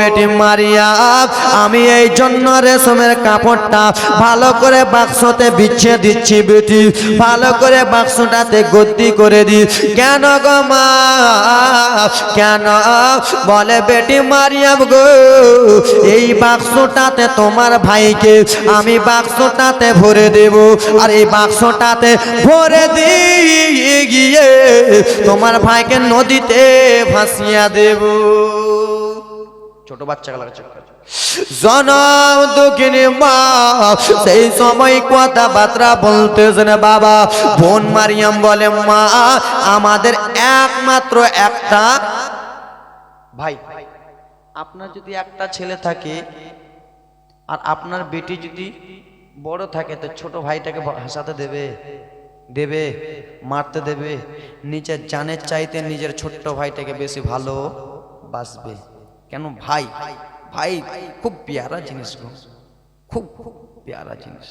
বেটি মারিয়াম, আমি এই জন্য রেশমের কাপড়টা ভালো করে বাক্সতে বিছিয়ে দিচ্ছি বেটি, ভালো করে বাক্সটাতে গদ্দি করে দি। কেন গো মা, কেন? বলে বেটি মারিয়াম গো, এই বাক্সটাতে তোমার ভাইকে আমি বাক্সটাতে ভরে দেব, আর এই বাক্সটাতে ভরে দিয়ে গিয়ে তোমার ভাইকে নদীতে ভাসিয়ে দেব। ছোট বাচ্চা লাগছে জনম দুঃখিনী মা, সেই সময় কথাবার্তা বলতেছেন বাবা। বোন মারিয়াম বলে মা, আমাদের একমাত্র একটা ভাই, আপনার যদি একটা ছেলে থাকে আর আপনার বেটি যদি বড় থাকে, তো ছোট ভাইটাকে হাসাতে দেবে? দেবে? মারতে দেবে? নিজের জানের চাইতে নিজের ছোট্ট ভাইটাকে বেশি ভালো বাসবে। কেন? ভাই ভাই খুব পেয়ারা জিনিস গো, খুব খুব পেয়ারা জিনিস।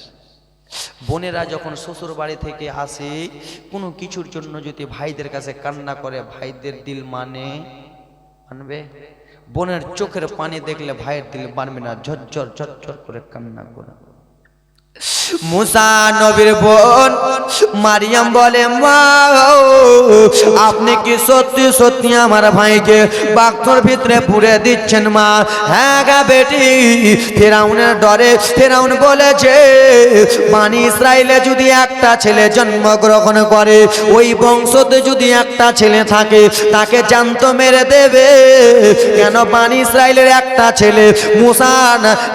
বোনেরা যখন শ্বশুর বাড়ি থেকে আসে কোনো কিছুর জন্য যদি ভাইদের কাছে কান্না করে, ভাইদের দিল মানবে? বোনের চোখের পানি দেখলে ভাইয়ের দিল মানবে না, ঝরঝর ঝরঝর করে কান্না করে। মুসা নবীর বোন মারিয়াম বলে মা, আপনি কি সত্যি সত্যি আমার ভাইকে বাক্সর ভিতরে পুরে দিচ্ছেন মা? হ্যাঁ গা বেটি। ফিরাউনের ডরে ফিরাউন বলেছে, বনি ইসরাইলে যদি একটা ছেলে জন্মগ্রহণ করে, ওই বংশতে যদি একটা ছেলে থাকে, তাকে জ্যান্ত মেরে দেবে। কেন? বনি ইসরাইলের একটা ছেলে মুসা,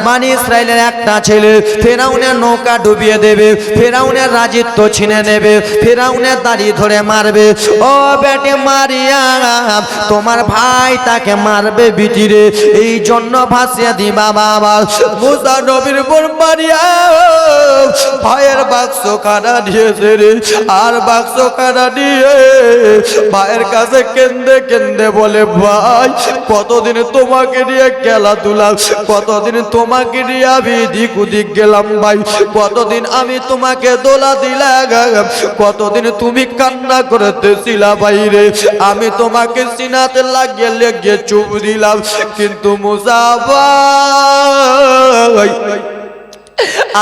বনি ইসরাইলের একটা ছেলে ফিরাউনের নৌকা ডুবিয়ে দেবে, ফিরাউনের রাজত্ব ছিনে নেবে, ফিরাউনের দাড়ি ধরে মারবে। ও বেটি মারিয়াম, তোমার ভাই তাকে মারবে বিটিরে, এই জন্য ভাসিয়ে দিবা বাবা। মুসা নবীর বোন মারিয়াম ভাইয়ের বাক্স কাটা দিয়েছে রে, আর বাক্স কাটা দিয়ে ভাইয়ের কাছে কেন্দে কেন্দে বলে, ভাই কতদিন তোমাকে নিয়ে খেলাধুলা, কতদিন তোমাকে নিয়ে আমি দিক উদিক গেলাম ভাই, কতদিন আমি তোমাকে দোলা দিলাম, কতদিন তুমি কান্না করতেছিলা বাইরে, আমি তোমাকে সিনাতে লাগিয়ে লেগে চুপ দিলাম। কিন্তু মুসা ভাই,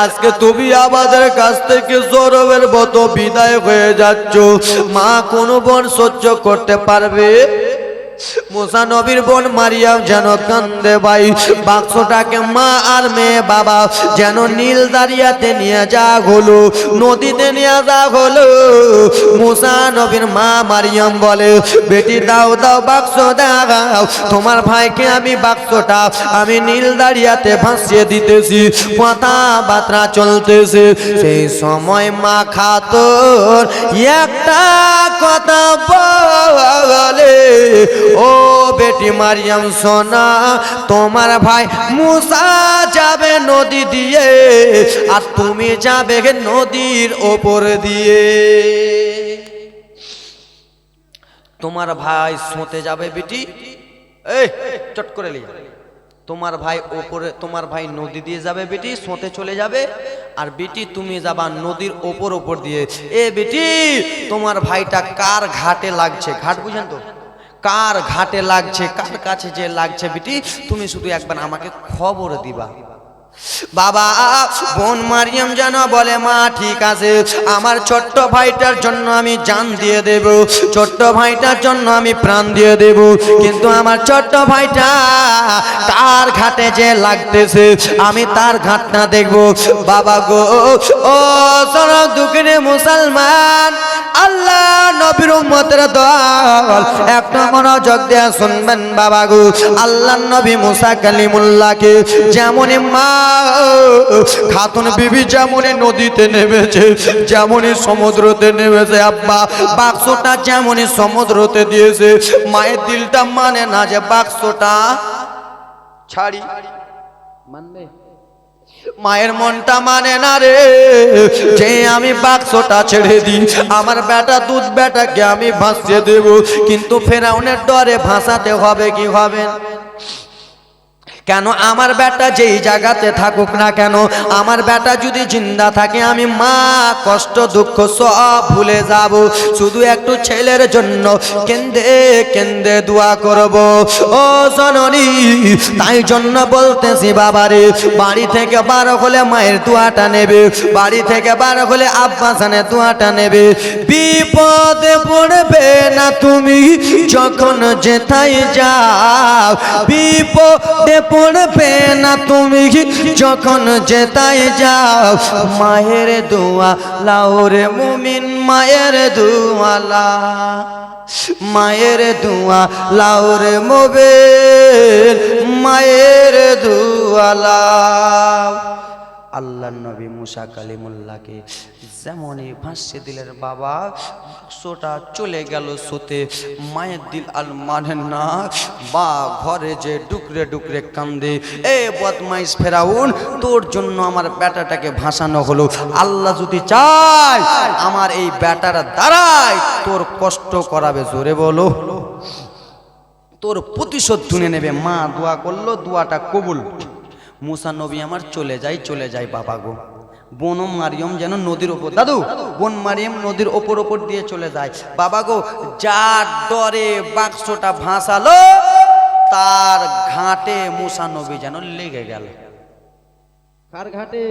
আজকে তুমি আমাদের কাছ থেকে জরবের মতো বিদায় হয়ে যাচ্ছ, মা কোন বোন সহ্য করতে পারবে? মুসা নবীর বোন মারিয়াম যেন কান্দে ভাই। বাক্সটাকে মা আর মেয়ে বাবা যেন নীল দারিয়াতে নিয়ে যা হলো, নদীতে নিয়ে যা হলো। মুসা নবীর মা মারিয়াম বলে, বেটি দাও দাও বাক্স দাও, তোমার ভাইকে আমি বাক্সটা আমি নীল দারিয়াতে ভাসিয়ে দিতেছি। কথাবার্তা চলতেছে, সেই সময় মা খাতুন একটা কথা বলে, ও বেটি মারিয়াম সোনা, তোমার ভাই মুসা যাবে নদী দিয়ে, আর তুমি যাবে নদীর ওপর দিয়ে। তোমার ভাই সোতে যাবে বেটি, এই চট করে লিয়ে, তোমার ভাই ওপরে, তোমার ভাই নদী দিয়ে যাবে বেটি, সোতে চলে যাবে, আর বেটি তুমি যাবা নদীর ওপর দিয়ে। এ বেটি, তোমার ভাইটা কার ঘাটে লাগছে? ঘাট বুঝেন তো? কার ঘাটে লাগছে, কার কাছে যে লাগছে বেটি, তুমি শুধু একবার আমাকে খবর দিবা। বাবা বোন মারিয়াম যেন বলে, মা ঠিক আছে, আমার ছোট্ট ভাইটার জন্য আমি জান দিয়ে দেব, ছোট্ট ভাইটার জন্য আমি প্রাণ দিয়ে দেব, কিন্তু আমার ছোট্ট ভাইটা তার ঘাটে যে লাগতেছে আমি তার ঘাটটা দেখব। বাবা গো, ও সরব দুঃখিনী মুসলমান, আল্লাহ নবীর উম্মতের দল, একটা মনোযোগ দিয়ে শুনবেন বাবা গো। আল্লাহ নবী মুসা কালিমুল্লাহকে যেমনই মা খাতুন বিবি যেমনই নদীতে নেমেছে, যেমনই সমুদ্রতে নেমেছে, আব্বা বাক্সটা যেমনই সমুদ্রতে দিয়েছে, মায়ের দিলটা মানে না যে বাক্সটা ছাড়ি, মানবে? মায়ের মনটা মানে না রে যে আমি বাক্সটা ছেড়ে দিই, আমার বেটা দুধ বেটাকে আমি ভাসিয়ে দেব। কিন্তু ফেরাউনের ডরে ভাসাতে হবে কি হবে? কেন আমার বেটা যেই জায়গাতে থাকুক না কেন, আমার বেটা যদি জিন্দা থাকে আমি মা কষ্ট দুঃখ সব ভুলে যাব, শুধু একটু ছেলের জন্য কেন্দে কেন্দে দোয়া করব। ও জননী, তাই জন্য বলতেছি বাবারে, বাড়ি থেকে বার হলে মায়ের দোয়াটা নেবে, বাড়ি থেকে বার হলে আব্বা জানের দোয়াটা নেবে। বিপদে পড়বে না তুমি যখন যেথায় যাও, বিপদে পড়বে না তুমি যখন যেতাই যাও, মায়ের দোয়া লাও রে মুমিন, মায়ের দোয়া লাও, মায়ের দোয়া লাও রে মুমিন, মায়ের দোয়া লাও। আল্লাহর নবী মুসা কালিমুল্লাহকে যেমনই ভাসিয়ে দিলেন বাবা, বাক্সটা চলে গেল সোতে। মায়ের দিল আর মানে না, বা ঘরে যে ডুকরে ডুকরে কান্দে, এ বদমাইশ ফেরাউন, তোর জন্য আমার বেটাটাকে ভাসানো হলো। আল্লাহ যদি চায় আমার এই বেটার দ্বারাই তোর কষ্ট করাবে, জোরে বলো, তোর প্রতিশোধ তুলে নেবে। মা দোয়া করলো, দোয়াটা কবুল। মুসা নবী আমার চলে যায় বাবা গো। বোন মারিয়ম যেন নদীর ওপর, দাদু বোন মারিয়ম নদীর ওপর দিয়ে চলে যায় বাবা গো। যার ডরে বাক্সটা ভাসালো তার ঘাটে মুসা নবী যেন লেগে গেল। কার ঘাটে?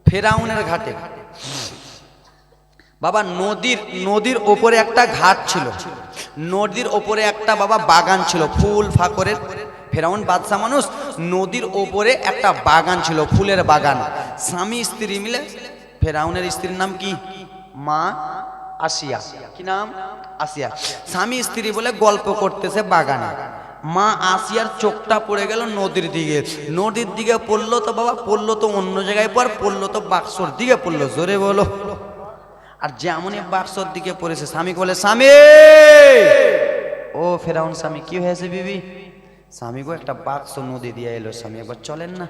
ফেরাউনের ঘাটে। বাবা নদীর ওপরে একটা ঘাট ছিল, নদীর ওপরে একটা বাবা বাগান ছিল ফুল ফাকরের। ফেরাউন বাদশা মানুষ, নদীর ওপরে একটা বাগান ছিল, ফুলের বাগান। স্বামী স্ত্রী মিলে, ফেরাউনের স্ত্রীর নাম কি? মা আসিয়া। কি নাম? আসিয়া। স্বামী স্ত্রী বলে গল্প করতেছে বাগানে। মা আসিয়ার চোখটা পড়ে গেল নদীর দিকে। নদীর দিকে পড়লো তো বাবা, পড়লো তো অন্য জায়গায় পর, পড়লো তো বাক্সর দিকে পড়লো, জোরে বলো। আর যেমনই বাক্সর দিকে পড়েছে, স্বামী বলে, স্বামী ও ফেরাউন স্বামী, কি হয়েছে বিবি? স্বামী গো একটা বাক্স নদী দিয়ে এলো, স্বামী একবার চলেন না।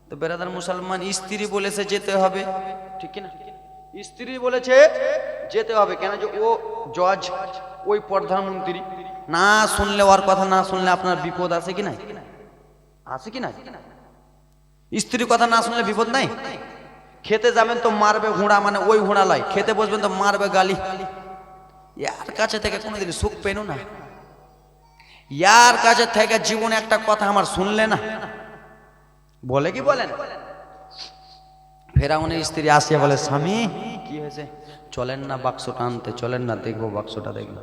তো বেরাদার মুসলমান, স্ত্রী বলেছে যেতে হবে, ঠিক না? স্ত্রী বলেছে যেতে হবে, কেন যে ও জজ, ওই প্রধানমন্ত্রী, না শুনলে ওর কথা না শুনলে আপনার বিপদ আছে কি নাই? আছে কি নাই? স্ত্রীর কথা না শুনলে বিপদ নাই? খেতে যাবেন তো মারবে ঘোড়া, মানে ওই ঘোড়া লাই, খেতে বসবেন তো মারবে গালি। ইয়ার কাছে থেকে কোনোদিন সুখ পেনো না, ইয়ার কাছে থেকে জীবনে একটা কথা আমার শুনলে না, বলে কি বলেন? ফেরাউনের স্ত্রী আসিয়া বলে, স্বামী কি হয়েছে? চলেন না বাক্সটা আনতে, চলেন না দেখবো বাক্সটা, দেখবো।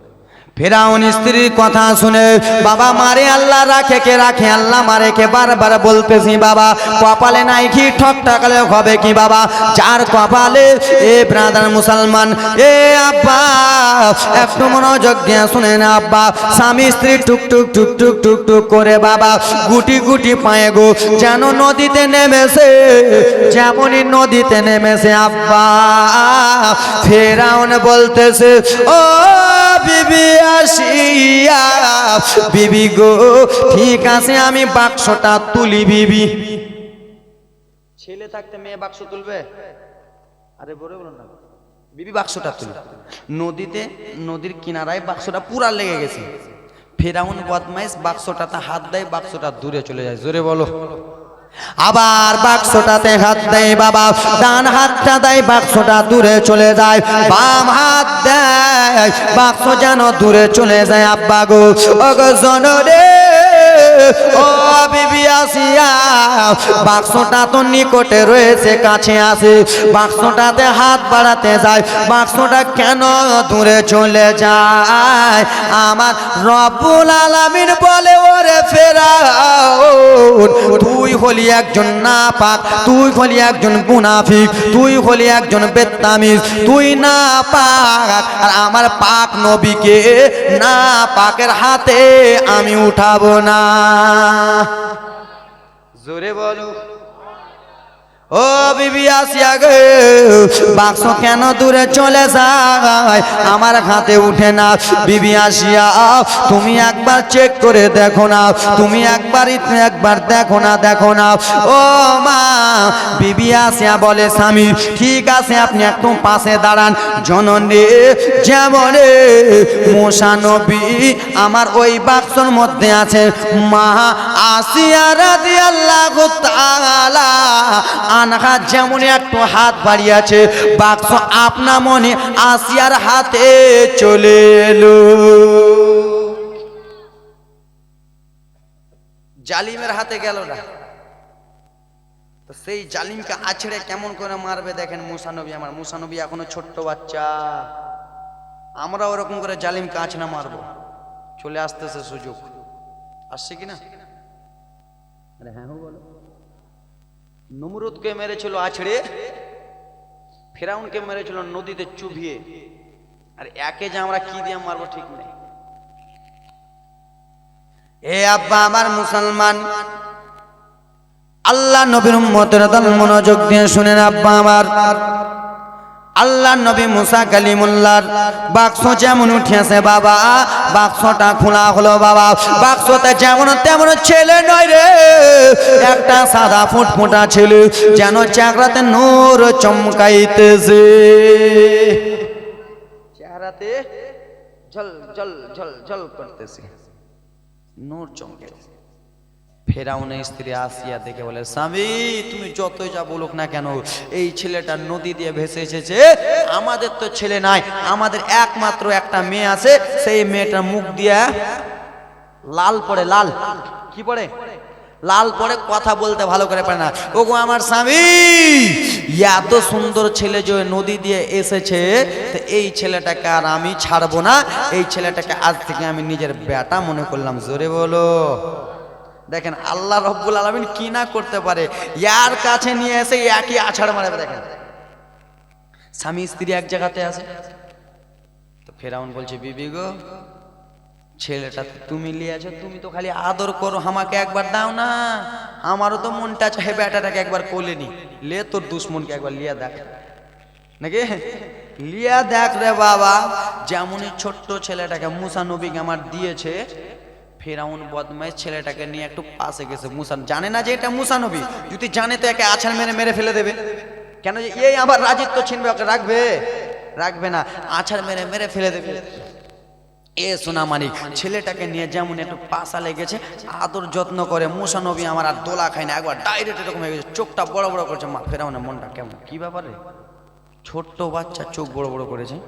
ফেরাউন স্ত্রীর কথা শুনে বাবা মারে আল্লাহ রাখে, কে রাখে? আল্লাহ মারে কে? বারবার বলতেছি বাবা, কপালে নাই কি ঠক টাকালে হবে কি বাবা? যার কপালে, এ ব্রাদার মুসলমান, এ আব্বা একটু মনোযোগ দিয়ে শুনেন আব্বা, স্বামী স্ত্রী টুকটুক টুকটুক টুকটুক করে বাবা গুটি গুটি পায়ে গো যেন নদীতে নেমেছে, যেমনই নদীতে নেমেছে আব্বা, ফেরাউন বলতেছে, ও বিবি আসিয়া, বিবি গো ঠিক আছে আমি বাক্সটা তুলি। বিবি, ছেলে থাকতে মেয়ে বাক্স তুলবে? আরে বলে বলো না, বিবি বাক্সটা তুলি। নদীতে, নদীর কিনারায় বাক্সটা পুরা লেগে গেছে। ফেরাউন বদমাইশ বাক্সটাতে হাত দেয়, বাক্সটা দূরে চলে যায়, জোরে বলো। আবার বাক্সটাতে হাত দেয় বাবা, ডান হাতটা দেয়, বাক্সটা দূরে চলে যায়, বাম হাত দেয়, বাক্স যেন দূরে চলে যায়। আব্বা গো, ও গো জনরে, ও বিবি আসিয়া, বাক্সটা তো নিকটে রয়েছে, কাছে আসে, বাক্সটাতে হাত বাড়াতে যায়, বাক্সটা কেন দূরে চলে যায়? আমার রব্বুল আলামিন বলে, ওরে ফেরাউন, তুই হলি একজন নাপাক, তুই হলি একজন মুনাফিক, তুই হলি একজন বেত্তামিজ, তুই নাপাক, আর আমার পাক নবীকে নাপাকের হাতে আমি উঠাবো না, জোরে বলো। ও বিবি আসিয়া গে, বাক্স কেন দূরে চলে যায়, আমার হাতে উঠে না। বিবি আসিয়া তুমি একবার চেক করে দেখো না, তুমি একবার দেখো না, দেখো না। ও মা, বিবি আসিয়া বলে স্বামী ঠিক আছে আপনি একটু পাশে দাঁড়ান। জননী যেমন মুসা নবী আমার ওই বাক্সর মধ্যে আছে। মা আসিয়া রাদিয়াল্লাহু তাআলা আনহা যেমন একটু হাত বাড়িয়েছে, বাক্স আপনা মনে আসিয়ার হাতে চলে এলো। জালিমের হাতে গেল না, তো সেই জালিমকে আছড়ে কেমন করে মারবে দেখেন মুসা নবী। আমার মুসা নবী এখনো ছোট্ট বাচ্চা, আমরা ওরকম করে জালিমকে আছড়ে মারবো। চলে আসতেছে সুযোগ, আসছে কিনা? আরে হ্যাঁ বলো। নমরুদকে মেরেছিল আছড়ে, ফেরাউনকে মেরেছিল নদীতে চুবিয়ে, আর একে যে আমরা কি দিয়ে মারবো ঠিক নেই। এ আব্বা আমার মুসলমান, আল্লাহ নবীর উম্মতের দল মনোযোগ দিয়ে শুনেন আব্বা আমার। আল্লাহ নবী মুসা কালিমুল্লাহর বাক্স যেমন উঠেছে বাবা, বাক্সটা খোলা হলো বাবা। বাক্সতে যেমন তেমন ছেলে নয় রে, একটা সাদা ফুটফুটা ছেলে, যেন চেহারাতে নূর চমকাইতেছে, চেহারাতে ঝল ঝল ঝল ঝল করতেছে, নূর চমকাইতেছে। ফেরাউনের স্ত্রী আসিয়া দেখে বলে স্বামী তুমি যতই যা বলুক না কেন, এই ছেলেটা নদী দিয়ে ভেসে এসেছে, আমাদের তো ছেলে নাই, আমাদের একমাত্র একটা মেয়ে আছে, সেই মেয়েটার মুখ দিয়ে লাল পড়ে, লাল কি পড়ে, লাল পড়ে, কথা বলতে ভালো করে পারে না। ওগো আমার স্বামী, এত সুন্দর ছেলে যে নদী দিয়ে এসেছে, তো এই ছেলেটাকে আর আমি ছাড়বো না, এই ছেলেটাকে আজ থেকে আমি নিজের বেটা মনে করলাম। জোরে বলো। দেখেন আল্লাহ রব্বুল আলামিন কি না করতে পারে, ইয়ার কাছে নিয়ে এসে একই আছাড় মারবে। দেখেন স্বামী স্ত্রী এক জায়গাতে আছে, তো ফেরাউন বলছে বিবি গো, ছেলেটা তুমি লিয়েছো, তুমি তো খালি আদর করো, আমাকে একবার দাও না, আমারও তো মনটা চাহে বেটাটাকে একবার কোলে নি, লে তোর দুশ্মনকে একবার লিয়া দেখ নাকি, লিয়া দেখ রে বাবা। যেমনই ছোট্ট ছেলেটাকে মুসা নবীকে আমার দিয়েছে, ফেরাউন বদমাইশ ছেলেটাকে নিয়ে একটু পাশে গেছে। মুসা জানে না যে এটা মুসা নবী, যদি জানে তো একে আছাড় মেরে মেরে ফেলে দেবে। কেন যে এই আবার রাজিত্ব ছিনবে, ওকে রাখবে, রাখবে না, আছাড় মেরে মেরে ফেলে দেবে। এ সোনা মানিক ছেলেটাকে নিয়ে যেমন একটু পাশা লেগেছে, আদর যত্ন করে। মুসা নবী আমার আর দোলা খায় না, একবার ডাইরেক্ট এরকম হয়ে গেছে, চোখটা বড় বড় করছে। মা ফেরাউনের মনটা কেমন, কি ব্যাপারে, ছোট্ট বাচ্চা চোখ বড় বড় করেছে,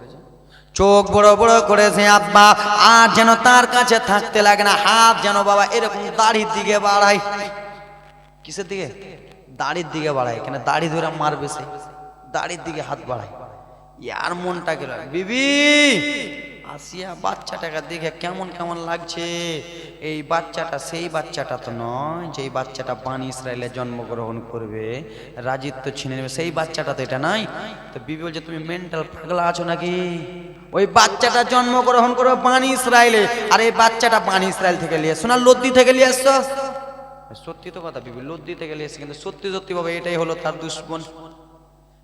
চোখ বড় বড় করেছে আব্বা। আর যেন তার কাছে থাকতে লাগে না, হাত যেন বাবা এরকম দাড়ির দিকে বাড়ায়। কিসের দিকে? দাড়ির দিকে বাড়ায়, কেন দাড়ি ধরে মারবে সে, দাড়ির দিকে হাত বাড়ায়। ইয়ার মনটা গেল। বিবি আসিয়া বাচ্চাটাকে দেখে কেমন কেমন লাগছে। এই বাচ্চাটা সেই বাচ্চাটা তো নয়, যেই বাচ্চাটা বানি ইসরায়েলে জন্মগ্রহণ করবে, রাজিত্ব ছিনে নেবে, সেই বাচ্চাটা তো এটা নাই। তো বিবি বলছে তুমি মেন্টাল পাগলা আছো নাকি? ওই বাচ্চাটা জন্মগ্রহণ করবে বানি ইসরায়েলে, আর এই বাচ্চাটা বানি ইসরায়েল থেকে নিয়ে এসছো না, লদ্দি থেকে নিয়ে এসছো? সত্যি তো কথা বিবি, লদ্দি থেকে নিয়ে এসছে, কিন্তু সত্যি সত্যি বাবা এটাই হলো তার দুশ্মন।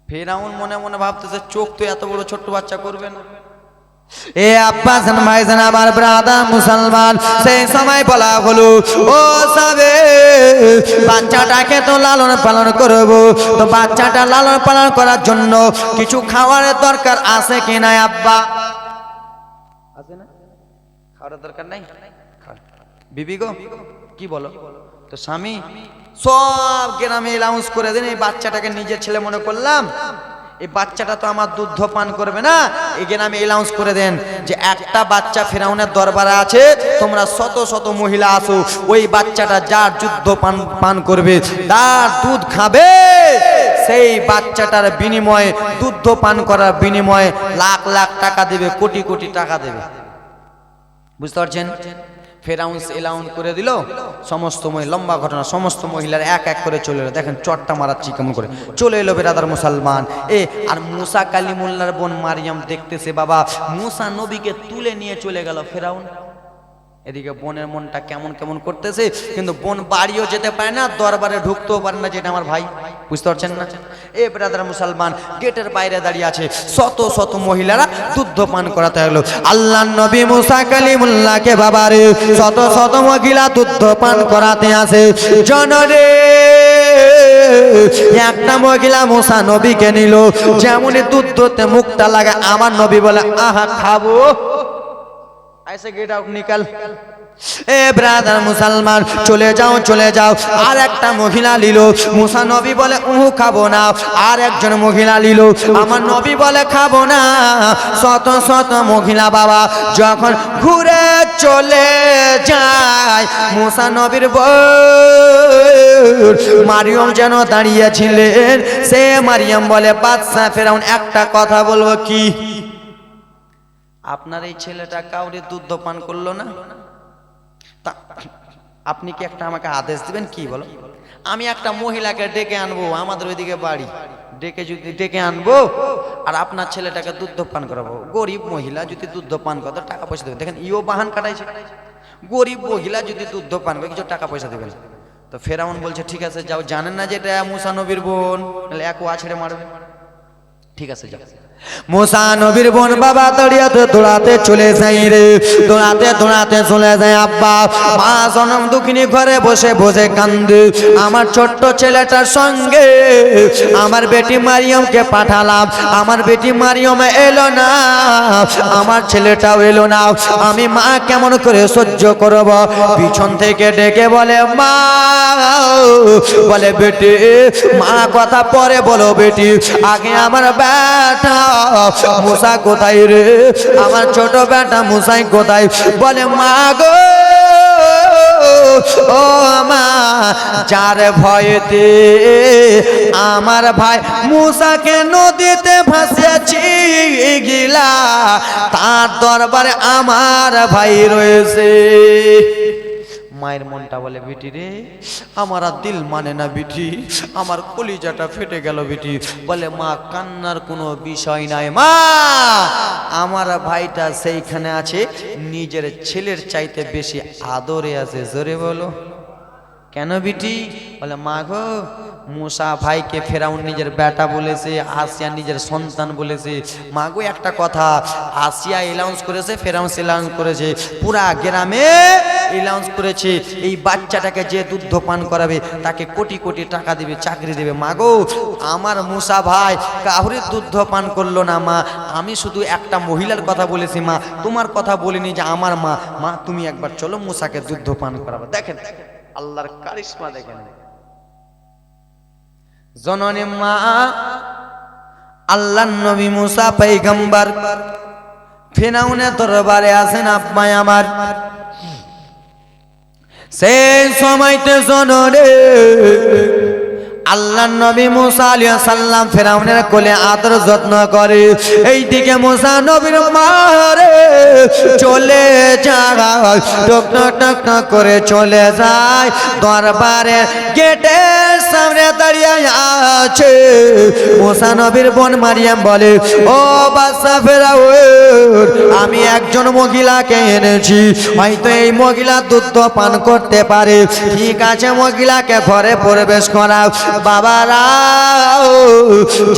ফেরাউন মনে মনে ভাবতেছে চোখ তো এত বড় ছোট্ট বাচ্চা করবে না। এ আব্বাসান ভাইজান আমার ব্রাদার মুসলমান, সেই সময় বলা হলো ও সাবে বাচ্চাটাকে তো লালন পালন করব, তো বাচ্চাটা লালন পালন করার জন্য কিছু খাবারের দরকার আছে কি না আব্বা? আছে না? খাবারের দরকার নাই? বিবি গো কি বলো? তো স্বামী সব গ্রামে অ্যানাউন্স করে দেন, এই বাচ্চাটাকে নিজের ছেলে মনে করলাম, এই বাচ্চাটা তো আমার দুধ পান করবে না, এই গ্রামে অ্যানাউন্স করে দেন যে একটা বাচ্চা ফেরাউনের দরবারে আছে, তোমরা শত শত মহিলা আসো, ওই বাচ্চাটা যার যুদ্ধ পান করবে, তার দুধ খাবে, সেই বাচ্চাটার বিনিময়ে দুধ পান করার বিনিময়ে লাখ লাখ টাকা দেবে, কোটি কোটি টাকা দেবে। বুঝতে পারছেন? ফেরাউন এলাউন করে দিল, সমস্ত লম্বা ঘটনা, সমস্ত মহিলার এক এক করে চলে এলো। দেখেন চটটা মারাচ্ছি কেমন করে চলে এলো বেরাদার মুসলমান। আর মুসা কালিমুল্লাহর বোন মারিয়াম দেখতেছে বাবা মুসা নবীকে তুলে নিয়ে চলে গেল ফেরাউন। এদিকে বোনের মনটা কেমন কেমন করতেছে, কিন্তু বোন বাড়িও যেতে পারে না, দরবারে ঢুকতেও পারে না, যেটা আমার ভাই। বুঝতে পারছেন না? এ ব্রাদার মুসলমান, গেটের বাইরে দাঁড়িয়ে আছে, শত শত মহিলারা দুধ পান করাতে লাগলো। আল্লাহ নবী মুসা কালিমুল্লাহকে বাবারে শত শত মহিলা দুধ পান করাতে আসে। জনরে একটা মহিলা মুসা নবীকে নিল, যেমনই দুধতে মুখটা লাগা আমার নবী বলে আহা খাবো, ऐसे गेट आउट निकल। এ ব্রাদার মুসলমান, চলে যাও চলে যাও। আর একটা মহিলা নিল, মুসা নবী বলে খাবো না। আর একজন মহিলা নিল, আমার নবী বলে খাবো না। শত শত মহিলা বাবা যখন ঘুরে চলে যায়, মুসা নবীর বউ মারিয়ম যেন দাঁড়িয়েছিলেন। সে মারিয়াম বলে বাদশা ফেরাউন একটা কথা বলবো কি, আপনার এই ছেলেটা কাউরে দুধ পান করলো না, আপনি কি একটা আমাকে আদেশ দিবেন কি বলো? আমি একটা মহিলাকে ডেকে আনবো, আমাদের ওইদিকে বাড়ি, ডেকে আনবো আর আপনার ছেলেটাকে দুধ পান করাবো। গরিব মহিলা যদি দুধ পান করতে টাকা পয়সা দেবেন। দেখেন ইও বাহান কাটাইছে, গরিব মহিলা যদি দুধ পান করে কিছু টাকা পয়সা দেবেন। তো ফেরাউন বলছে ঠিক আছে যাও, জানেন না যেটা মুসা নবীর বোন, তাহলে এক ছেড়ে মারবে। ঠিক আছে যাও। মুসা নবীর বোন বাবা দৌড়াতে দৌড়াতে চলে যাই রে, দৌড়াতে দৌড়াতে চলে যায়। আব্বা মা জনম দুঃখিনী ঘরে বসে বসে কান্দে। আমার ছোট্ট ছেলেটার সঙ্গে আমার বেটি মারিয়মকে পাঠালাম, আমার বেটি মারিয়ম এলো না, আমার ছেলেটাও এলো না, আমি মা কেমন করে সহ্য করব? পিছন থেকে ডেকে বলে মা, বলে বেটি, মা কথা পরে বলো বেটি, আগে আমার বেটা মুসা কোথায় রে, আমার ছোট বেটা মুসাই কোথায়? বলে মা গো, ও মা, যার ভয়েতে আমার ভাই মুসাকে নদীতে ভাসিয়েছি গিলা, তার দরবারে আমার ভাই রয়েছে। মায়ের মনটা বলে বেটি রে, আমার আর দিল মানে না বেটি, আমার কলিজাটা ফেটে গেল বেটি। বলে মা কান্নার কোনো বিষয় নাই মা, আমার ভাইটা সেইখানে আছে, নিজের ছেলের চাইতে বেশি আদরে আছে। জোরে বলো কেন বেটি? বলে মা গো, মুসা ভাইকে ফেরাউন নিজের বেটা বলেছে, আসিয়া নিজের সন্তান বলেছে। মা গো একটা কথা, আসিয়া এলাউন্স করেছে, ফেরাউন এলাউন্স করেছে, পুরা গ্রামে এলাউন্স করেছে এই বাচ্চাটাকে যে দুধ পান করাবে তাকে কোটি কোটি টাকা দেবে, চাকরি দেবে। মা গো, আমার মুসা ভাই কাউরে দুধ পান করলো না মা, আমি শুধু একটা মহিলার কথা বলেছি মা, তোমার কথা বলিনি যে আমার মা। মা তুমি একবার চলো মুসাকে দুধ পান করাবো। দেখেন আল্লাহর কারিশমা, দেখেন জননী মা আল্লাহর নবী মুসা পয়গম্বর ফিরাউনের দরবারে আছেন। আব্বাই আমার সেই সময়তে জনরে আল্লাহর নবী মুসা আলাইহিস সালাম ফিরাউনের কোলে আদর যত্ন করে। এইদিকে মুসা নবীর মারে চলে যায়, টক টক টক টক করে চলে যায় দরবারে, গেটের সামনে দাঁড়িয়ে আছে। মুসা নবীর বোন মারিয়াম বলে ও বাদশা ফেরাউন, আমি একজন মহিলাকে এনেছি, হয়তো এই মহিলা দুধ পান করতে পারে। ঠিক আছে, মহিলাকে ঘরে প্রবেশ করাও। বাবারা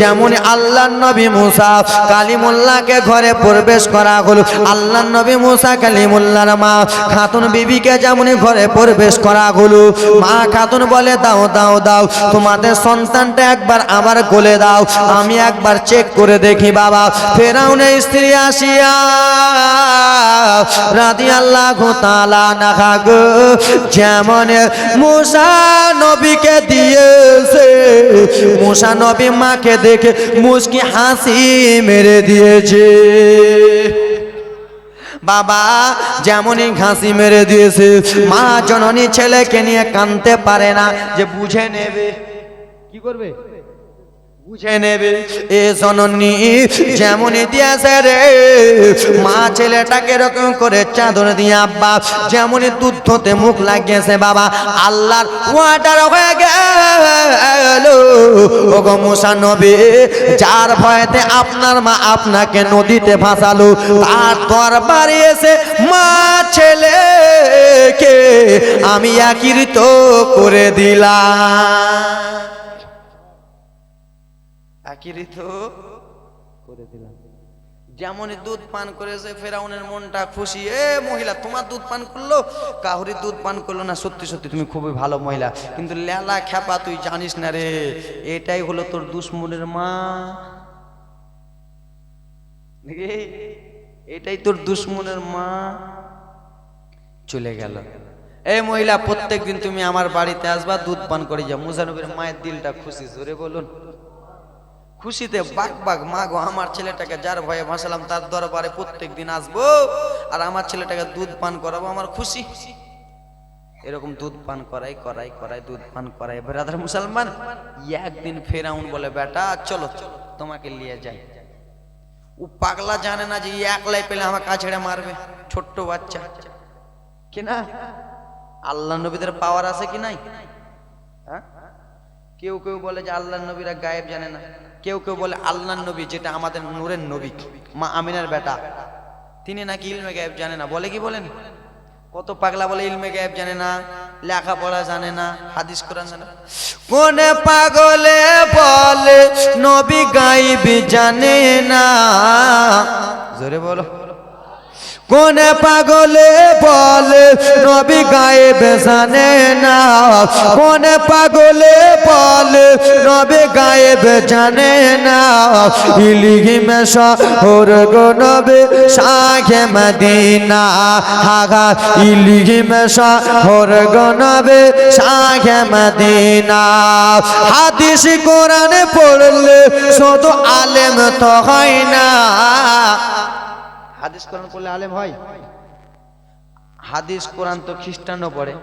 যেমন আল্লাহর নবী মুসা কালিমুল্লাহকে ঘরে প্রবেশ করা হলো, আল্লাহর নবী মুসা কালিমুল্লাহর মা খাতুন বিবিকে যেমন ঘরে প্রবেশ করা হলো, মা খাতুন বলে দাও দাও দাও, তোমাদের সন্তানটা একবার আমার কোলে দাও, আমি একবার চেক করে দেখি। বাবা ফেরাউনের স্ত্রী আসিয়া রাদিয়াল্লাহু তাআলা আনহা গো যেমন মুসা নবীকে দিয়েছে, মুসা নবী মাকে দেখে মুস্কি হাসি মেরে দিয়েছে। বাবা যেমনই হাসি মেরে দিয়েছে, মা জননী ছেলেকে নিয়ে কাঁদতে পারে না, যে বুঝে নেবে, কি করবে, বুঝে নেবে। এ জননী যেমনই দিয়েছে রে, মা ছেলেটাকে এরকম করে চাদর দিয়ে আব্বা যেমনই দুধ ধোতে মুখ লাগিয়েছে, বাবা আল্লাহর ওয়াটার হয়ে গেল। ওগো মুসা নবী, যার ভয়েতে আপনার মা আপনাকে নদীতে ভাসালো, তার দরবারে এসে মা ছেলেকে আমি একীভূত করে দিলাম। একই ঋতু করে দিলাম। যেমনই দুধ পান করেছে ফেরাউনের মনটা খুশি, এ মহিলা তোমার দুধ পান করলো, কাহুরি দুধ পান করলো না, সত্যি সত্যি তুমি খুবই ভালো মহিলা, কিন্তু লেলা খ্যাপা তুই জানিস না রে, এটাই হলো তোর দুশ্মনের মা, এটাই তোর দুশ্মনের মা। চলে গেল। এই মহিলা প্রত্যেকদিন তুমি আমার বাড়িতে আসবা, দুধ পান করে যাও। মুসা নবীর মায়ের দিলটা খুশি, জোরে বলুন। খুশিতে বাক বাক, মা গো আমার ছেলেটাকে যার ভয়ে ভাসালাম তার দরবারে প্রত্যেক দিন আসবো আর আমার ছেলেটাকে দুধ পান করাবো, আমার খুশি। এরকম দুধ পান করাই করাই করাই দুধ পান করাই। ব্রাদার মুসলমান, একদিন ফেরাউন বলে বেটা চলো তোমাকে নিয়ে যাই। ও পাগলা জানে না যে একলাই পেলে আমার কাছে ছেড়ে মারবে, ছোট্ট বাচ্চা কিনা। আল্লাহ নবীদের পাওয়ার আছে কি নাই? হ্যাঁ, কেউ কেউ বলে যে আল্লাহ নবীরা গায়েব জানে না, কেউ কেউ বলে আল্লাহ নবী যেটা আমাদের নূরের নবী মা আমিনার বেটা, তিনি নাকি ইলমে গায়েব জানে না। বলে কি বলেন? কত পাগলা বলে ইলমে গায়েব জানে না, লেখাপড়া জানে না, হাদিস কোরআন জানে না। কোন পাগলে বলে নবী গায়েব জানে না? জোরে বলো। কোন পাগলে বলে নবী গায়েব জানে না? কোন পাগলে বলে নবী গায়েব জানে না? ইলহিমে শহর গো নবী শাহে মদিনা, হাগা ইলহিমে শহর গো নবী শাহে মদিনা। হাদিস কোরআন পড়লে শুধু আলেম তো হয় না। হাদিস কোরআন পড়লে আলেম হয়? হাদিস কোরআন তো খ্রিস্টানও পড়ে,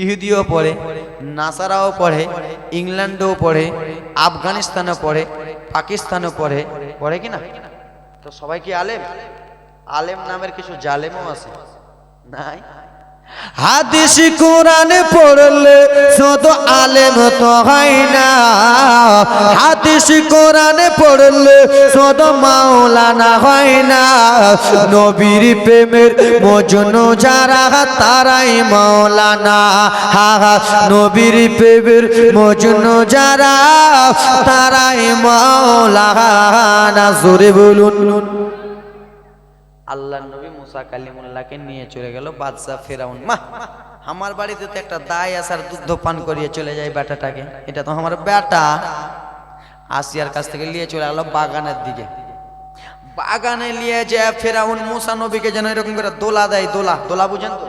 ইহুদিও পড়ে, নাসারাও পড়ে, ইংল্যান্ডেও পড়ে, আফগানিস্তানও পড়ে, পাকিস্তানও পড়ে, পড়ে কিনা? তো সবাই কি আলেম? আলেম নামের কিছু জালেমও আছে, নাই? হাদিস কোরআন পড়লে শুধু আলেম তো হয় না। হাদিস কোরআন পড়লে শুধু মাওলানা হয় না। নবীর প্রেমের মজনু যারা তারাই মাওলানা, হা হা নবীর প্রেমের মজনু যারা তারাই মাওলানা। জোরে বলুন। আল্লাহ নবী মুসা কালিমুল্লাহকে নিয়ে চলে গেল বাদশা ফেরাউন। মা আমার বাড়িতে তো একটা দায় আসার দুধ পান করিয়ে চলে যায় বেটাটাকে, এটা তো আমার বেটা। আসিয়ার কাছ থেকে নিয়ে চলে গেল বাগানের দিকে। বাগানে নিয়ে যায় ফেরাউন মুসা নবীকে যেন এরকম করে দোলা দেয়। দোলা, দোলা বুঝেন তো?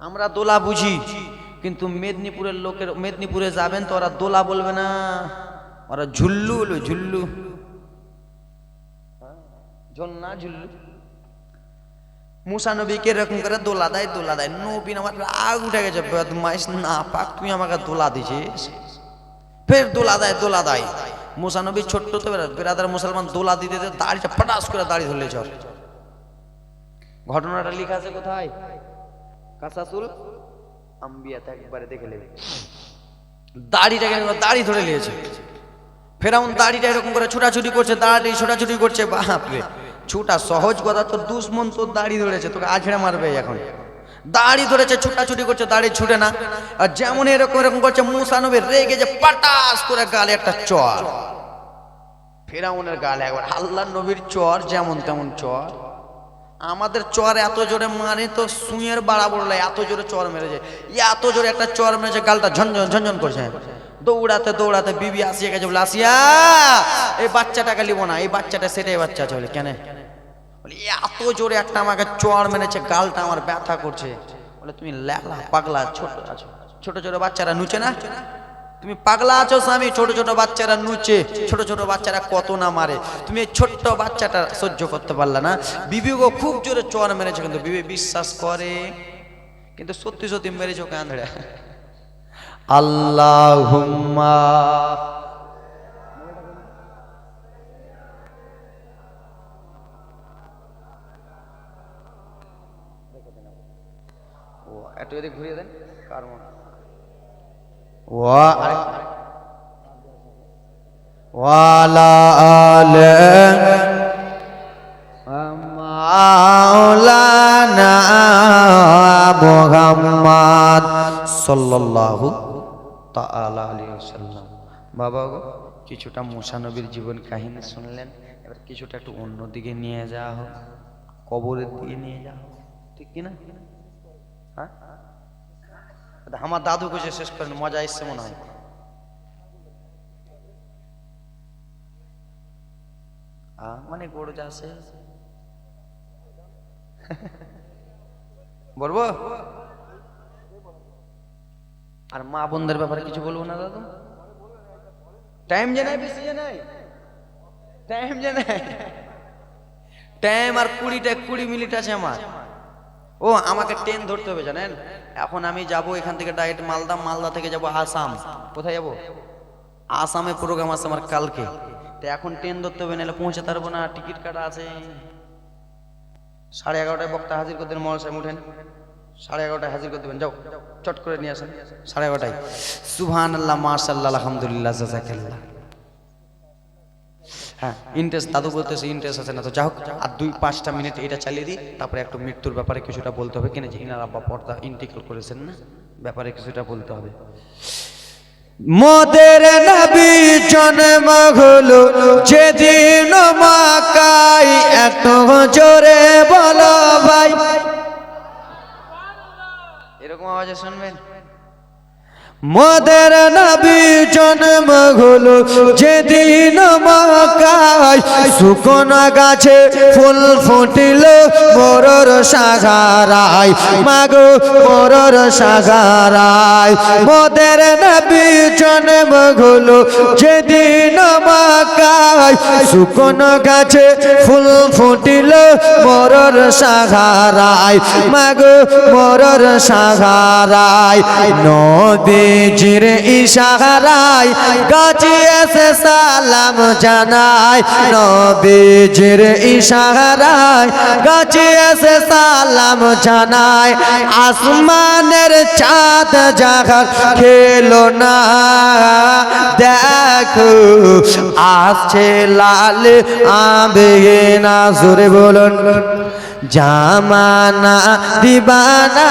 আমরা দোলা বুঝি, কিন্তু মেদিনীপুরের লোকের, মেদিনীপুরে যাবেন তো ওরা দোলা বলবে না, ওরা ঝুল্লু বলবে, ঝুল্লু, ঝোলনা ঝুল্লু। মুসা নবীকে এরকম করে দোলা দেয়, দোলা দেয়। নবী আমার রাগ উঠে গেছে, বদমাইশ না পাক, তুই আমাকে দোলা দিছিস। ফের দোলা দেয়, দোলা দেয়। মুসা নবী ছোট্ট তো বেরাদার মুসলমান, দোলা দিতে দিতে দাড়িটা পটাস করে দাড়ি ধরলে চল। ঘটনাটা লেখা আছে কোথায়? কাসাসুল আম্বিয়াতে একবারে দেখে নেবে। দাড়িটাকে দাড়ি ধরে নিয়েছে ফেরাউন। দাড়িটা এরকম করে ছোটাছুটি করছে, দাড়ি ছোটাছুটি করছে। বাপরে, ছুটা সহজ কথা, তোর দুশ্মন তোর দাড়ি ধরেছে, তোকে আছড়ে মারবে। এখন দাড়ি ধরেছে, ছুটাছুটি করছে, দাড়ি ছুটে না। আর যেমন এরকম এরকম করছে, মুসা নবী রেগে যে পাটাস করে গালে একটা চর। ফেরাউনের গালে একবার। আল্লাহ নবীর চর যেমন তেমন চর। আমাদের চর এত জোরে মারে তো সুঁয়ের বাড়া বললে, এত জোরে চর মেরেছে, এত জোরে একটা চর মেরেছে, গালটা ঝনঝন ঝনঝন করছে। দৌড়াতে দৌড়াতে বিবি আসিয়া গেছে, বলে আসিয়া এই বাচ্চাটাকে লিব না, এই বাচ্চাটা সেটাই বাচ্চা। চলে কেন? বলে এত জোরে একটা আমাকে চর মেরেছে, গালটা আমার ব্যথা করছে। বলে তুমি লেলা পাগলা, ছোট আছো, ছোট ছোট বাচ্চারা নুচে না? তুমি পাগলা আছো স্বামী, ছোট ছোট বাচ্চারা নুচে, ছোট ছোট বাচ্চারা কত না মারে, তুমি এই ছোট্ট বাচ্চাটা সহ্য করতে পারলা না। বিবিকে খুব জোরে চর মেরেছে, কিন্তু বিবি বিশ্বাস করে, কিন্তু সত্যি সত্যি মেরেছে ওকে আঁধড়ে। আল্লাহুম্মা ও একটু এদিকে ঘুরিয়ে দেন। কারণ ওয়ালা আলে মাওলানা মুহাম্মদ সাল্লাল্লাহু তাআলা আলাইহি ওয়াসাল্লাম। বাবা গো কিছুটা মুসা নবীর জীবন কাহিনী শুনলেন, এবার কিছুটা একটু অন্যদিকে নিয়ে যাওয়া হোক, কবরের দিকে নিয়ে যাওয়া হোক, ঠিক কিনা? হ্যাঁ, আমার দাদু কুছে শেষ করেন, মজা এসছে মনে হয়। মানে গড় যাচ্ছে বলবো। আর মা বোনদের ব্যাপারে কিছু বলবো না দাদু? টাইম জানাই, বেশি জানাই, টাইম জানাই, টাইম আর 20 মিনিট আছে আমার। ও আমাকে ট্রেন ধরতে হবে জানেন, এখন আমি যাব এখান থেকে ডাইরেক্ট মালদা, মালদা থেকে যাব আসাম। কোথায় যাব? আসামে প্রোগ্রাম আছে আমার কালকে, তো এখন ট্রেন ধরতে হবে, নাহলে পৌঁছাতে পারবো না, টিকিট কাটা আছে। 11:30টায় বক্তা হাজির করে দেন, মহাশয় উঠেন, 11:30টায় হাজির করে দেবেন, যাও চট করে নিয়ে আসেন 11:30টায়। সুবহানাল্লাহ, মাশাআল্লাহ, আলহামদুলিল্লাহ, জাযাকাল্লাহ। হ্যাঁ, ইন্টারেস্ট দাদু বলতেছে ইন্টারেস্ট আছে না, তো যা হোক আর 2-5টা মিনিট এটা চালিয়ে দিই, তারপরে একটু মৃত্যুর ব্যাপারে কিছুটা বলতে হবে, কিনা যে ইনার আব্বা পর্দা ইন্টিকাল করেছেন না, ব্যাপারে কিছুটা বলতে হবে। মোদের নবী জন্ম হলো যেদিন মক্কায়, একটু জোরে বলো ভাই। এরকম আওয়াজে শুনবেন। মোদের নবী জন্ম হলো যেদিন মক্কায়, শুকনো গাছে ফুল ফুটিল মোরর সাগারায়, মাগো মোরর সাগারায়। মোদের নবী জন্ম হলো যেদিন মক্কায়, শুকনো গাছে ফুল ফুটিল মোরর সাগারায়, মাগো মোরর সাগারায়। নবীজির ইশারায় গাছে এসে সালাম জানায়, নবীজির ইশারায় গাছে এসে সালাম জানায়। আসমানের চাঁদ জাগা খেলো না, দেখো আসছে লাল আবেগিনা, জোরে বলুন। জামানা দিবানা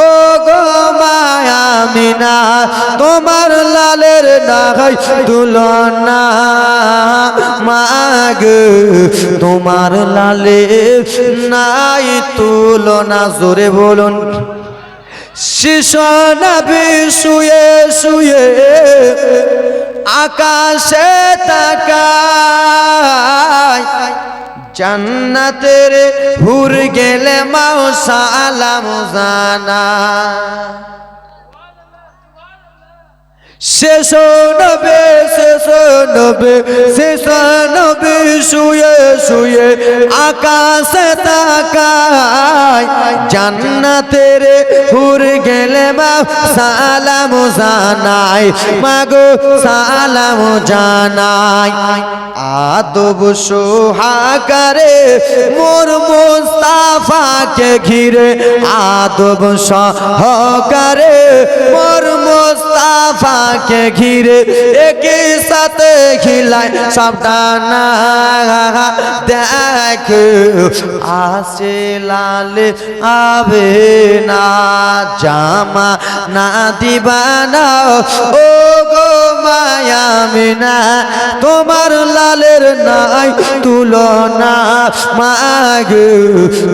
ও গো মায়ামিনা, তোমার লালের নাই তুলনা, মাগ তোমার লালের নাই তুলনা, জোরে বলুন। শিশু নবী শুয়ে শুয়ে আকাশে তাকায়, জান্নাতের হুর গেলে মাও সালাম জানা। শেষ নবে শেষ নবে শেষ নবে শুয়ে শুয়ে আকাশে তাকায়, জান্নাতের হুর গেলে মা সালাম জানাই, মাগো সালাম জানাই। আদব সোহাগারে মোর মুস্তাফাকে ঘিরে, আদব সহকারে মোর মুস্তাফাকে ঘিরে, একই সাথে খিলায় সবটা না, দেখ আসে লাল আবে না, জামা না দিবানা ও গো মায়ামিনা, তোমার লালের নাই তুলনা, মাগ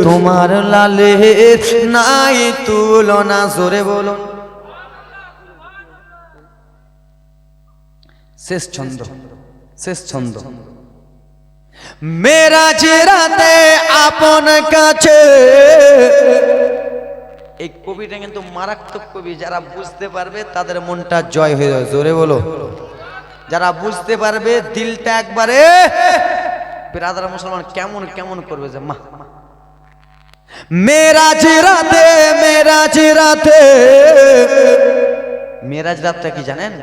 তোমার লালের নাই তুলনা, জোরে বলুন। শেষ ছন্দ, শেষ ছন্দ। মেরাজ রাতে আপন কাছে, এই কবিটা কিন্তু মারাত্মক কবি, যারা বুঝতে পারবে তাদের মনটা জয় হয়ে যাবে, জোরে বলো। যারা বুঝতে পারবে দিলটা একবারে বিরাদার মুসলমান কেমন কেমন করবে যে মা। মেরাজ রাতে মেরাজ রাতে, মেরাজ রাতটা কি জানেন?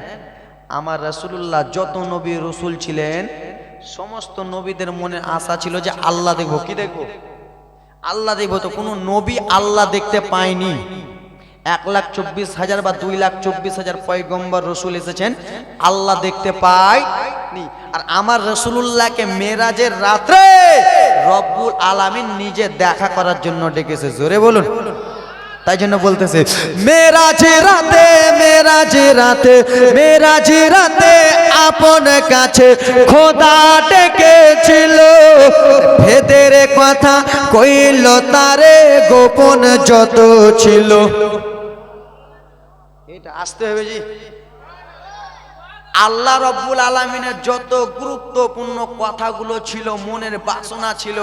আমার রাসূলুল্লাহ যত নবী রসুল ছিলেন, সমস্ত নবীদের মনে আশা ছিল যে আল্লাহ দেখবো। কি দেখবো? আল্লাহ দেখবো। তো কোনো নবী আল্লাহ দেখতে পায়নি। 1,24,000 বা 2,24,000 পয়গম্বর রসুল এসেছেন, আল্লাহ দেখতে পায়নি। আর আমার রাসূলুল্লাহকে মেরাজের রাত্রে রব্বুল আলামিন নিজে দেখা করার জন্য ডেকেছে, জোরে বলুন। তাই জন্য বলতেছে মেরাজে রাতে মেরাজে রাতে মেরাজে রাতে আপন কাছে খোদা ডেকেছিল, ভেদের কথা কইল তারে গোপন যত ছিল। এটা আসতে হবে জি। আল্লাহ রব্বুল আলামিনের যত গুরুত্বপূর্ণ কথাগুলো ছিল, মনের বাসনা ছিল,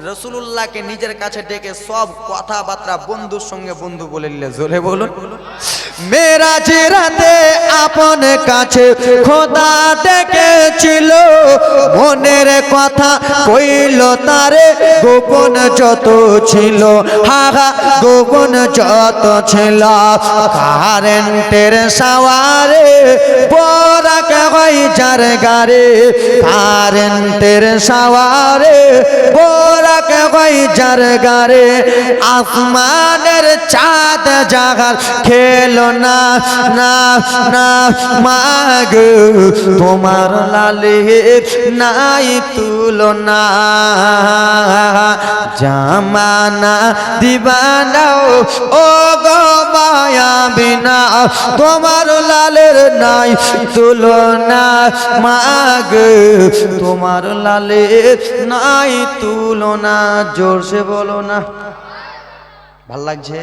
রাসূলুল্লাহকে নিজের কাছে ডেকে সব কথাবার্তা বন্ধুর সঙ্গে বন্ধু বলে নিলে। জোরে বলুন। মেরাজে রাতে আপন কাছে খোদা ডেকেছিল, মনের কথা কইল তারে গোপন যত ছিল। হাহা গোপন যত ছিল। কারেন্টের সাওয়ারে বরাক হয় যার গারে, কারেন্টের সাওয়ারে বরাক হয় যার গারে, আসমানের চাঁদ জাগার খেলো না না না মাগ, তোমার লালের নাই তুলনা। জামানা দিবানাও ও গো মায়া বিনা, তোমার লালের নাই তুলনা মাগ, তোমার লালের নাই তুলনা। জোরসে বলো না। ভাল লাগছে?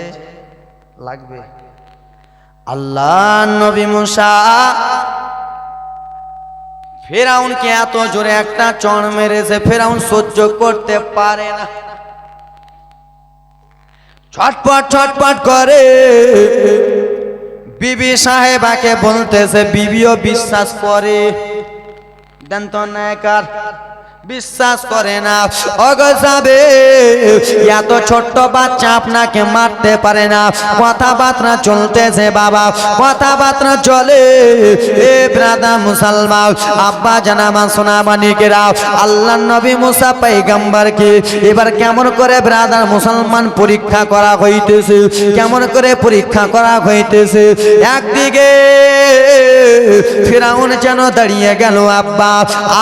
লাগবে। আল্লাহ নবী মুসা ফেরাউনকে এত জোরে একটা চড় মেরেছে, ফেরাউন সহ্য করতে পারে না, ছটপট ছটপট করে। বিবি সাহেবাকে বলতেছে, বিবিও বিশ্বাস করে। দেন তো নায়কার বিশ্বাস করে না। ওগো যাবে, এত ছোট্ট বাচ্চা আপনাকে মারতে পারে না। কথাবার্তা চলতেছে বাবা, কথাবার্তা চলে। এ ব্রাদার মুসলমান আব্বা জানামা সোনা মানিকেরা, আল্লাহ নবী মুসা পয়গম্বরকে এবার কেমন করে ব্রাদার মুসলমান পরীক্ষা করা হইতেছে, কেমন করে পরীক্ষা করা হইতেছে। একদিকে ফিরাউন যেন দাঁড়িয়ে গেল আব্বা,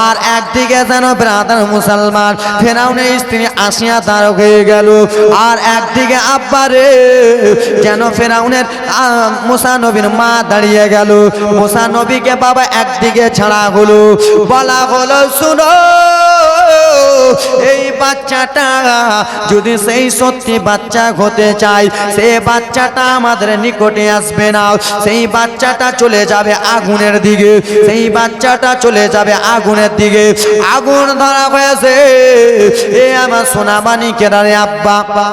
আর একদিকে যেন ব্রাদার মুসলমান ফিরাউনের স্ত্রী আসিয়া দাঁড় হয়ে গেল, আর একদিকে আব্বা রে যেন ফিরাউনের মুসা নবীর মা দাঁড়িয়ে গেল। মুসা নবীকে বাবা একদিকে ছাড়া হলো, বলা হলো শুনো এই বাচ্চাটা যদি সেই সত্যি বাচ্চা হতে চায়, সেই বাচ্চাটা আমাদের নিকটে আসবে না, সেই বাচ্চাটা চলে যাবে আগুনের দিকে, সেই বাচ্চাটা চলে যাবে আগুনের দিকে। আগুন ধরা হয়েছে এ আমার সোনা মানিকেরা রে আব্বা।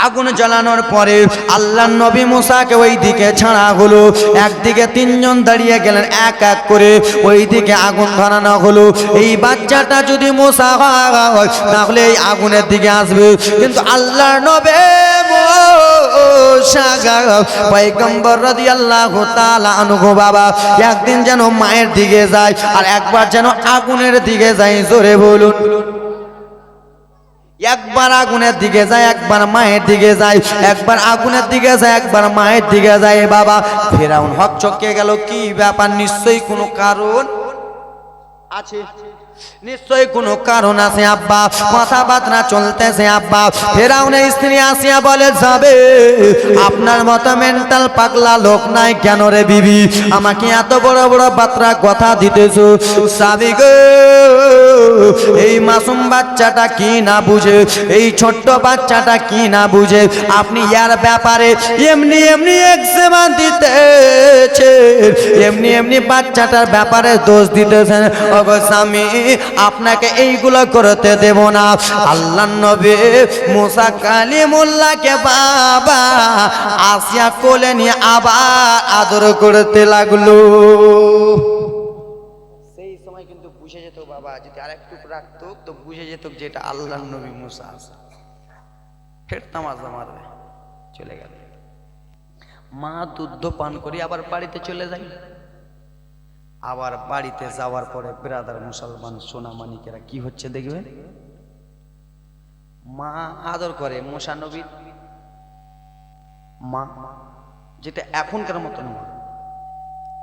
আগুন জ্বালানোর পরে আল্লাহ নবী মুসাকে ওই দিকে ছাড়া হলো, একদিকে তিনজন দাঁড়িয়ে গেলেন এক এক করে, ওই দিকে আগুন ধরানো হলো। এই বাচ্চাটা যদি মুসা হয় তাহলে এই আগুনের দিকে আসবে, কিন্তু আল্লাহ নবী মুসা পয়গম্বর রাদিয়াল্লাহু তাআলা আনহু বাবা একদিন যেন মায়ের দিকে যায়, আর একবার যেন আগুনের দিকে যায়। জোরে বলুন। একবার আগুনের দিকে যায়, একবার মায়ের দিকে যায়, একবার আগুনের দিকে যায়, একবার মায়ের দিকে যায়। বাবা ফেরাউন হকচকে গেল, কি ব্যাপার? নিশ্চয়ই কোনো কারণ আছে, নিশ্চয়ই কোনো কারণ আছে আব্বা। কথাবার্তা চলতেছে আব্বা। ফেরাউনের স্ত্রী আসিয়া বলে, যাবে আপনার মতো মেন্টাল পাগলা লোক নাই কেন রে বিবি, আমাকে এত বড় বড় বাত্রা কথা দিতেছো? সাবি গো, এই মাসুম বাচ্চাটা কি না বুঝে, এই ছোট্ট বাচ্চাটা কি না বুঝে, আপনি ইয়ার ব্যাপারে এমনি এমনি এক্সেমান দিতেছেন, এমনি এমনি বাচ্চাটার ব্যাপারে দোষ দিতেছেন। ওগো স্বামী, আপনাকে এইগুলো করতে দেব না। আল্লাহ নবী মুসা কালিমুল্লাহকে বাবা আসিয়া কোলে নিয়ে আবার আদর করতে লাগলো। সেই সময় কিন্তু বুঝে যেত বাবা, যদি আরেকটু রাখতো তো বুঝে যেত যে এটা আল্লাহ নবী মুসা আছে। ফের তামাজা মারবে, চলে গেল। মা দুধ পান করি আবার বাড়িতে চলে যায়। আবার বাড়িতে যাওয়ার পরে ব্রাদার মুসলমান সোনা মানিকেরা কি হচ্ছে দেখবে। মা আদর করে মুসা নবীর মা, যেটা এখনকার মতন মা,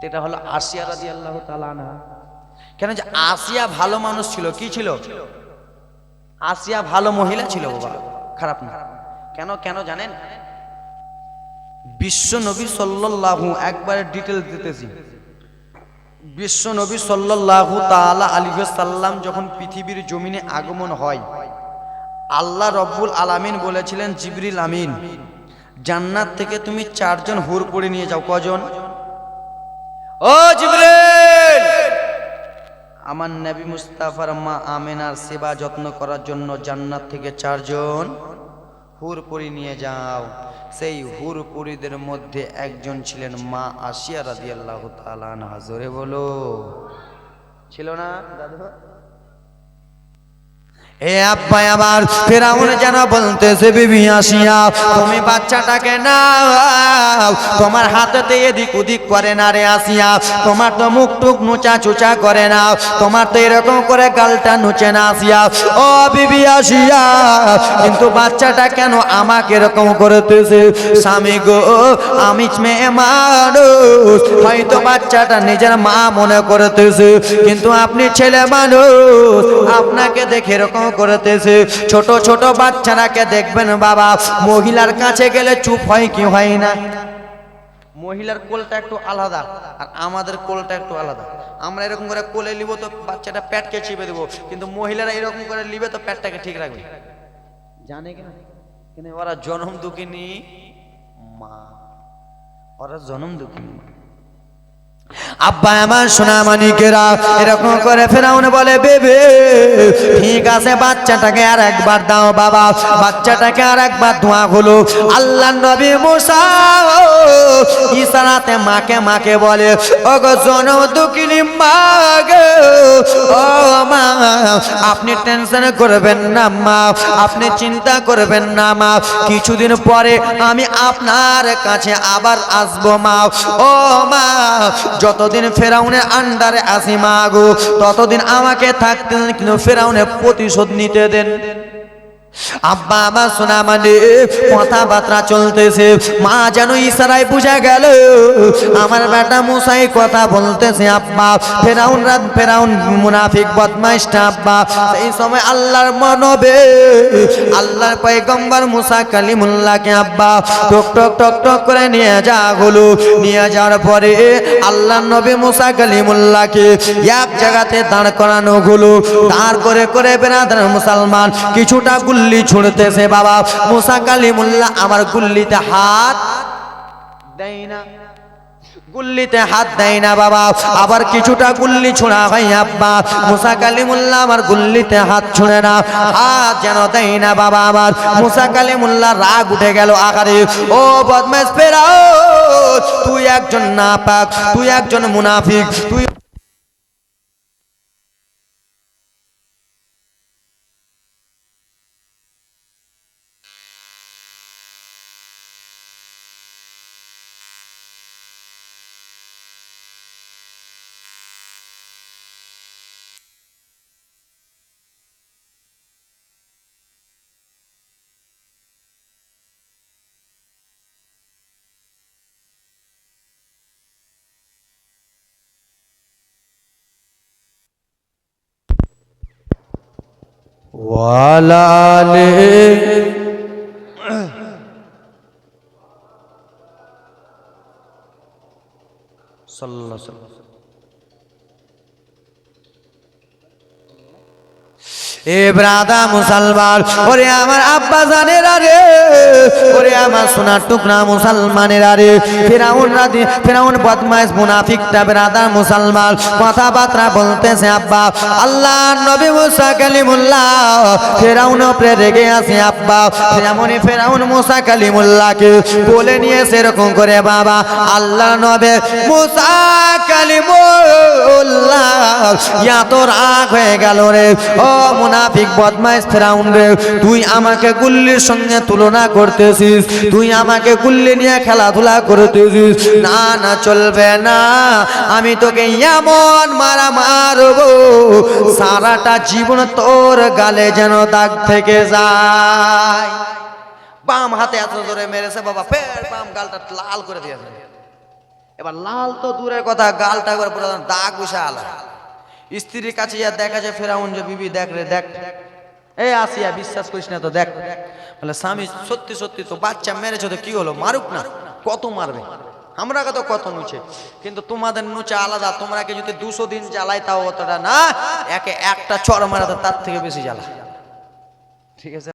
এটা হলো আসিয়া রাদিয়াল্লাহু তাআলা আনহা। কেন যে আসিয়া ভালো মানুষ ছিল। কি ছিল? আসিয়া ভালো মহিলা ছিল বাবা, খারাপ না। কেন কেন জানেন? বিশ্ব নবী সাল্লাল্লাহু, একবারে ডিটেল দিতেছি, বিশ্ব নবী সাল্লাল্লাহু তাআলা আলাইহি সাল্লাম যখন পৃথিবীর জমিনে আগমন হয়, আল্লাহ রব্বুল আলামিন বলেছিলেন জিবরিল আমিন, জান্নাত থেকে তুমি 4 জন হুর পড়ে নিয়ে যাও। কজন? ও জিবরিল, আমার নবী মুস্তাফার মা আমেনার সেবা যত্ন করার জন্য জান্নাত থেকে 4 জন হুর পরি নিয়ে যাও। সেই হুর পরিদের মধ্যে একজন ছিলেন মা আসিয়া রাদিয়াল্লাহু তাআলা আনহা। জোরে বলো, ছিল না দাদু? এ আব্বা আমার, ফেরাউন যেন বলতেছে বিবি আসিয়া, তুমি বাচ্চাটাকে নাও, তোমার হাতেতে এদিক ওদিক করে না রে আসিয়া, তোমার তো মুখ টুক নুচা চুচা করে না, তোমার তো এরকম করে গালটা নুচে না আসিয়া, ও বিবি আসিয়া, কিন্তু বাচ্চাটা কেন আমাকে এরকম করতেছে? স্বামী গো, আমি মেয়ে মানুষ, হয়তো বাচ্চাটা নিজের মা মনে করতেছে, কিন্তু আপনি ছেলে মানুষ, আপনাকে দেখে এরকম করতেছে। ছোট ছোট বাচ্চারাকে দেখবেন বাবা, মহিলার কাছে গেলে চুপ হয় কি হয় না? মহিলার কোলটা একটু আলাদা আর আমাদের কোলটা একটু আলাদা। আমরা এরকম করে কোলে নিব তো বাচ্চাটা পেটকে চিপে দেবো, কিন্তু মহিলারা এরকম করে নিবে তো পেটটাকে ঠিক রাখবে। জানে কিনা? কিন্তু ওরা জনম দুঃখিনী মা, ওরা জনম দুঃখিনী মা। আব্বা আমার সোনা মানিকেরা, এরকম করে ফেরাউন বলে বেবে, ঠিক আছে বাচ্চাটাকে আর একবার দাও বাবা, বাচ্চাটাকে আর একবার ধোয়া হলো। আল্লাহ নবী মুসা ইশারাতে মাকে মাকে বলে, ও গো জনম দুঃখিনী মা গো, ও মা, আপনি টেনশন করবেন না মা, আপনি চিন্তা করবেন না মা, কিছুদিন পরে আমি আপনার কাছে আবার আসবো মা। ও মা, যতদিন ফেরাউনের আন্ডারে আসি মা গো, ততদিন আমাকে থাকতে দেন, কিন্তু ফেরাউনের প্রতিশোধ নিতে দেন। আব্বা আমার সোনা মানে কথাবার্তা চলতেছে, মা যেন ইশারায় বুঝা গেল আমার বেটা মুসাই কথা বলতেছে। আব্বা ফেরাউন মুনাফিক বদমাইশটা আব্বা, সেই সময় আল্লাহর মানবে আল্লাহর পয়গম্বর মুসা কালিমুল্লাহকে আব্বা টক টক টক টক করে নিয়ে যাওয়া হলো। নিয়ে যাওয়ার পরে আল্লাহর নবী মুসা কালিমুল্লাহকে এক জায়গাতে দাঁড় করানো হলো। দাঁড় করে করে বেরাদার মুসলমান কিছুটা গুল্লি ছুঁড়তেছে বাবা, মুসা কালিমুল্লাহ আমার গুল্লিতে হাত দেয় না, গুল্লিতে হাত দেয় না বাবা। আবার কিছুটা গুল্লি ছোঁড়া হয় আব্বা, মুসা কালিমুল্লাহ আমার গুল্লিতে হাত ছুঁড়ে না, হাত যেন দেয় না বাবা। আমার মুসা কালিমুল্লাহ রাগ উঠে গেল আকারে, ও বদমাশ ফেরাউন, তুই একজন নাপাক, তুই একজন মুনাফিক, তুই ওয়ালালে সাল্লাল্লাহু আলাইহি ওয়াসাল্লাম। এ ব্রাদা মুসলমান, ওরে আমার আব্বা জানেরা রে, ওরে আমার সোনার টুকরা মুসলমানেরা রে, ফেরাউন বদমাইশ মুনাফিকটা ব্রাদা মুসলমান কথাবার্তা বলতেছে আব্বা। আল্লাহ নবী মুসা কালিমুল্লাহ ফেরাউন উপরে রেগে আছে আব্বা, যেমনই ফেরাউন মুসা কালিমুল্লাহকে বলে নিয়ে সেরকম করে বাবা আল্লাহ নবী মুসা কালিমুল্লাহ এত রাগ হয়ে গেল রে, ও মুনাফিক বদমাইশ ফেরাউন রে, তুই আমাকে গুল্লির সঙ্গে তুলনা করতেছিস, তুই আমাকে গুল্লি নিয়ে খেলাধুলা করতেছিস, না না চলবে না, আমি তোকে এমন মারা মারবো সারাটা জীবন তোর গালে যেন দাগ থেকে যায়। বাম হাতে এত জোরে মেরেছে বাবা, ফের বাম গালটা লাল করে দিয়েছে। এবার লাল তো দূরের কথা, গালটা একবার পুরো দাগ বিশাল। স্ত্রীর কাছে যা দেখা যায় ফেরাউন, যে বিবি দেখ রে দেখ, এই আসিয়া বিশ্বাস করিস না তো দেখ, বলে স্বামী সত্যি সত্যি তো বাচ্চা মেরেছো তো কি হলো, মারুক না, কত মারবে, আমরা তো কত নুচে, কিন্তু তোমাদের নুচে আলাদা। তোমরাকে যদি 200 দিন জ্বালাই তাও অতটা না, একে একটা চড় মারাতে তার থেকে বেশি জ্বালা। ঠিক আছে।